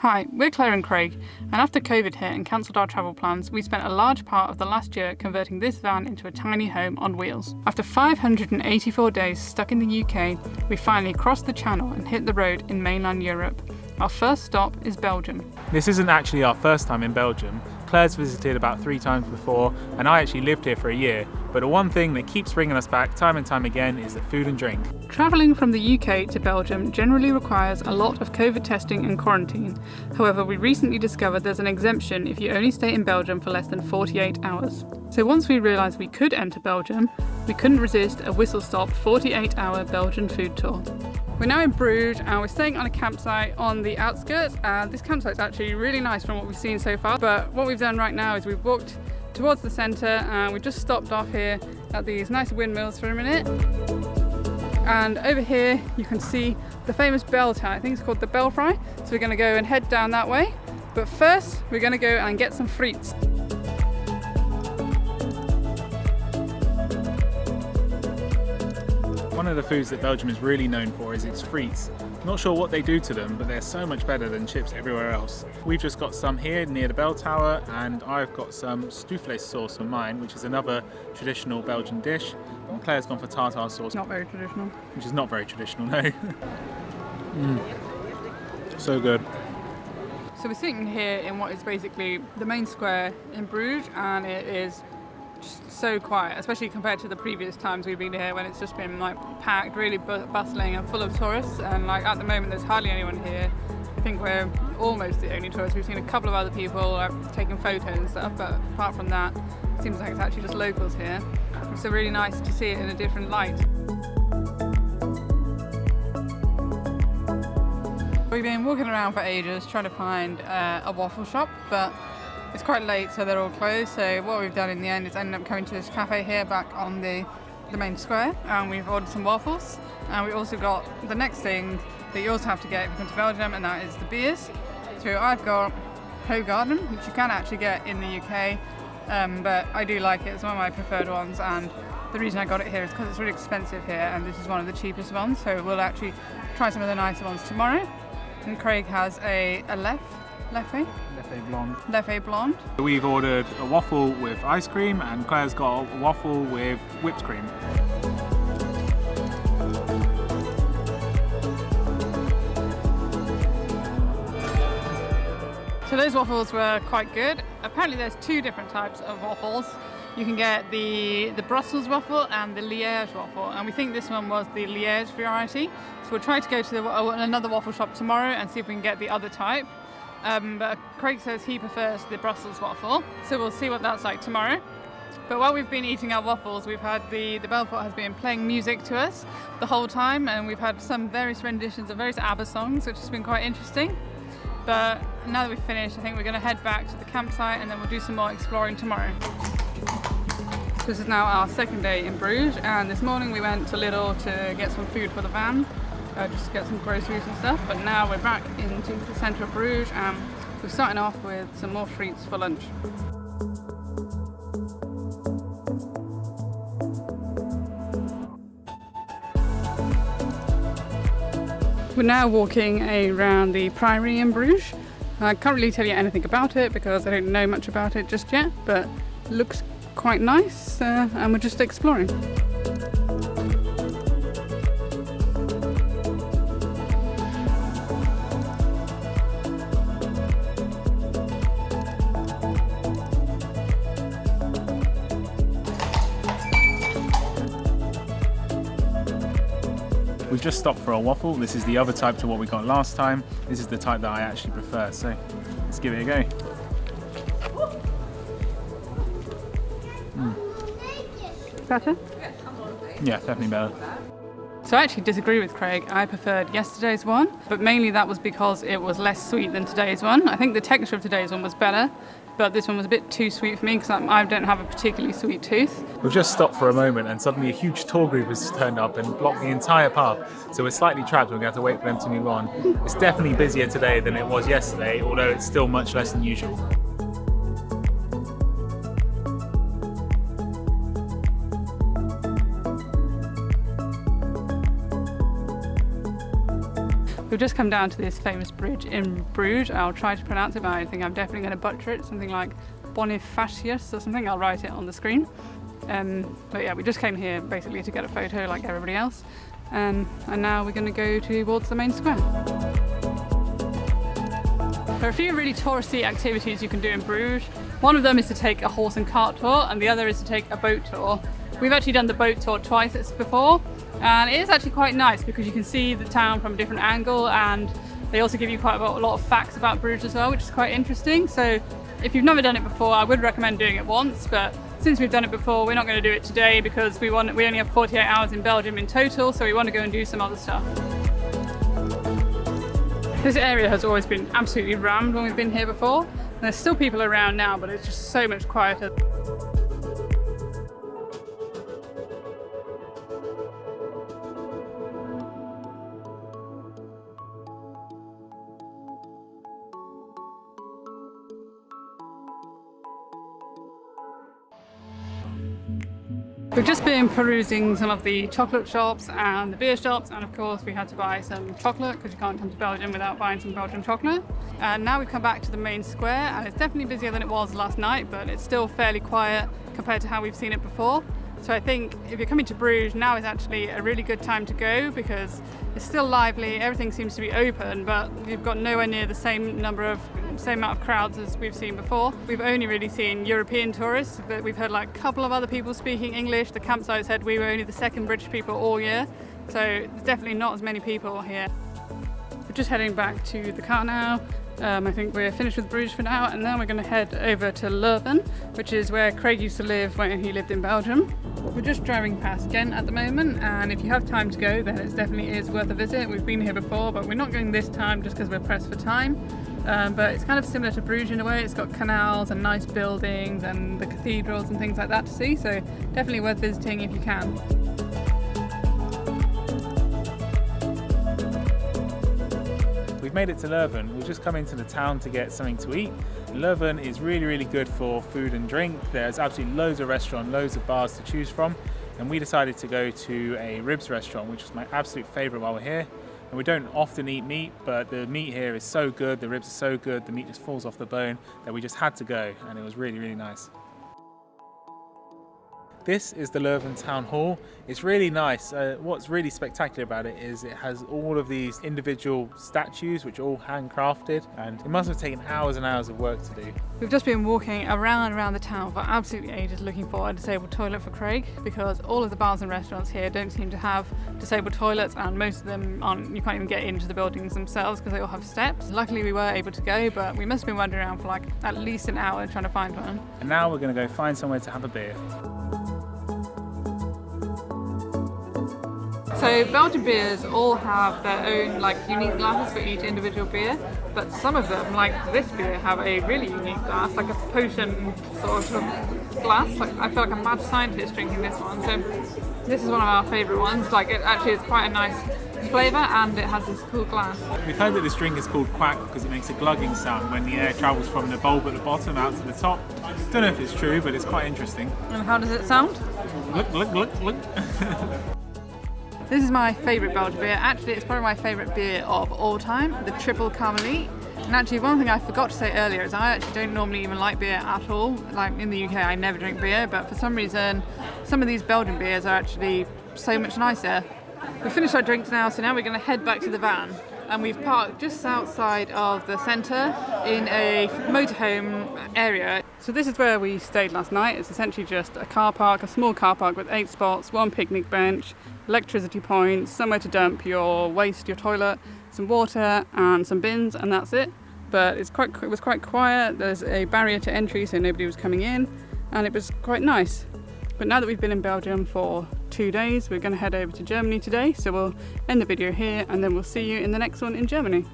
Hi, we're Claire and Craig, and after COVID hit and cancelled our travel plans, we spent a large part of the last year converting this van into a tiny home on wheels. After 584 days stuck in the UK, we finally crossed the channel and hit the road in mainland Europe. Our first stop is Belgium. This isn't actually our first time in Belgium. Claire's visited about 3 times before, and I actually lived here for a year, but the one thing that keeps bringing us back time and time again is the food and drink. Travelling from the UK to Belgium generally requires a lot of COVID testing and quarantine. However, we recently discovered there's an exemption if you only stay in Belgium for less than 48 hours. So once we realised we could enter Belgium, we couldn't resist a whistle-stop 48-hour Belgian food tour. We're now in Bruges and we're staying on a campsite on the outskirts, and this campsite's actually really nice from what we've seen so far. But what we've done right now is we've walked towards the centre and we've just stopped off here at these nice windmills for a minute. And over here you can see the famous bell tower. I think it's called the Belfry. So we're going to go and head down that way. But first we're going to go and get some frites. One of the foods that Belgium is really known for is its frites. Not sure what they do to them, but they're so much better than chips everywhere else. We've just got some here near the bell tower, and I've got some stouflé sauce on mine, which is another traditional Belgian dish. And Claire's gone for tartar sauce. Not very traditional. Which is not very traditional, no. So good. So we're sitting here in what is basically the main square in Bruges, and it is just so quiet, especially compared to the previous times we've been here when it's just been like packed, really bustling and full of tourists. And like at the moment there's hardly anyone here. I think we're almost the only tourists. We've seen a couple of other people taking photos and stuff, but apart from that it seems like it's actually just locals here. It's really nice to see it in a different light. We've been walking around for ages trying to find a waffle shop, but it's quite late, so they're all closed. So what we've done in the end is ended up coming to this cafe here back on the main square, and we've ordered some waffles. And we also got the next thing that you also have to get if you come to Belgium, and that is the beers. So I've got Garden, which you can actually get in the UK, but I do like it. It's one of my preferred ones, and the reason I got it here is because it's really expensive here, and this is one of the cheapest ones. So we'll actually try some of the nicer ones tomorrow. And Craig has a Leffe Blonde. We've ordered a waffle with ice cream, and Claire's got a waffle with whipped cream. So those waffles were quite good. Apparently there's 2 different types of waffles. You can get the Brussels waffle and the Liège waffle, and we think this one was the Liège variety. So we'll try to go to another waffle shop tomorrow and see if we can get the other type. But Craig says he prefers the Brussels waffle, so we'll see what that's like tomorrow. But while we've been eating our waffles, we've had the Belfort has been playing music to us the whole time, and we've had some various renditions of various ABBA songs, which has been quite interesting. But now that we've finished, I think we're going to head back to the campsite and then we'll do some more exploring tomorrow. This is now our second day in Bruges, and this morning we went to Lidl to get some food for the van, just to get some groceries and stuff. But now we're back into the centre of Bruges, and we're starting off with some more frites for lunch. We're now walking around the Priory in Bruges. I can't really tell you anything about it because I don't know much about it just yet, but it looks quite nice, and we're just exploring. We've just stopped for a waffle. This is the other type to what we got last time. This is the type that I actually prefer, so let's give it a go. Better? Yeah, definitely better. So I actually disagree with Craig. I preferred yesterday's one, but mainly that was because it was less sweet than today's one. I think the texture of today's one was better, but this one was a bit too sweet for me because I don't have a particularly sweet tooth. We've just stopped for a moment and suddenly a huge tour group has turned up and blocked the entire path, so we're slightly trapped. We're going to have to wait for them to move on. It's definitely busier today than it was yesterday, although it's still much less than usual. We've just come down to this famous bridge in Bruges. I'll try to pronounce it, but I think I'm definitely going to butcher it. Something like Bonifacius or something. I'll write it on the screen. But yeah, we just came here basically to get a photo like everybody else. And now we're going to go towards the main square. There are a few really touristy activities you can do in Bruges. One of them is to take a horse and cart tour, and the other is to take a boat tour. We've actually done the boat tour twice before, and it is actually quite nice because you can see the town from a different angle, and they also give you quite a lot of facts about Bruges as well, which is quite interesting. So if you've never done it before, I would recommend doing it once, but since we've done it before, we're not going to do it today because we only have 48 hours in Belgium in total, so we want to go and do some other stuff. This area has always been absolutely rammed when we've been here before, and there's still people around now, but it's just so much quieter. We've just been perusing some of the chocolate shops and the beer shops, and of course we had to buy some chocolate because you can't come to Belgium without buying some Belgian chocolate. And now we've come back to the main square, and it's definitely busier than it was last night, but it's still fairly quiet compared to how we've seen it before. So I think if you're coming to Bruges, now is actually a really good time to go because it's still lively, everything seems to be open, but you've got nowhere near the same amount of crowds as we've seen before. We've only really seen European tourists, but we've heard like a couple of other people speaking English. The campsite said we were only the second British people all year, so there's definitely not as many people here. We're just heading back to the car now. I think we're finished with Bruges for now, and then we're going to head over to Leuven, which is where Craig used to live when he lived in Belgium. We're just driving past Ghent at the moment, and if you have time to go, then it definitely is worth a visit. We've been here before, but we're not going this time just because we're pressed for time. But it's kind of similar to Bruges in a way. It's got canals and nice buildings and the cathedrals and things like that to see, so definitely worth visiting if you can. We've made it to Leuven. We've just come into the town to get something to eat. Leuven is really, really good for food and drink. There's absolutely loads of restaurants, loads of bars to choose from. And we decided to go to a ribs restaurant, which was my absolute favourite while we're here. And we don't often eat meat, but the meat here is so good, the ribs are so good, the meat just falls off the bone that we just had to go, and it was really, really nice. This is the Leuven Town Hall. It's really nice. What's really spectacular about it is it has all of these individual statues which are all handcrafted, and it must have taken hours and hours of work to do. We've just been walking around the town for absolutely ages looking for a disabled toilet for Craig because all of the bars and restaurants here don't seem to have disabled toilets, and most of them you can't even get into the buildings themselves because they all have steps. Luckily we were able to go, but we must have been wandering around for like at least an hour trying to find one. And now we're going to go find somewhere to have a beer. So Belgian beers all have their own like unique glasses for each individual beer, but some of them, like this beer, have a really unique glass, like a potion sort of glass. Like I feel like a mad scientist drinking this one. So this is one of our favourite ones. Like it actually is quite a nice flavour, and it has this cool glass. We've heard that this drink is called quack because it makes a glugging sound when the air travels from the bulb at the bottom out to the top. Don't know if it's true, but it's quite interesting. And how does it sound? Look. This is my favourite Belgian beer. Actually, it's probably my favourite beer of all time, the Triple Carmelite. And actually, one thing I forgot to say earlier is I actually don't normally even like beer at all. Like in the UK, I never drink beer, but for some reason, some of these Belgian beers are actually so much nicer. We've finished our drinks now, so now we're going to head back to the van. And we've parked just outside of the centre in a motorhome area. So this is where we stayed last night. It's essentially just a car park, a small car park with 8 spots, 1 picnic bench, electricity points, somewhere to dump your waste, your toilet, some water and some bins, and that's it. But it was quite quiet. There's a barrier to entry so nobody was coming in, and it was quite nice. But now that we've been in Belgium for 2 days, we're going to head over to Germany today, so we'll end the video here and then we'll see you in the next one in Germany.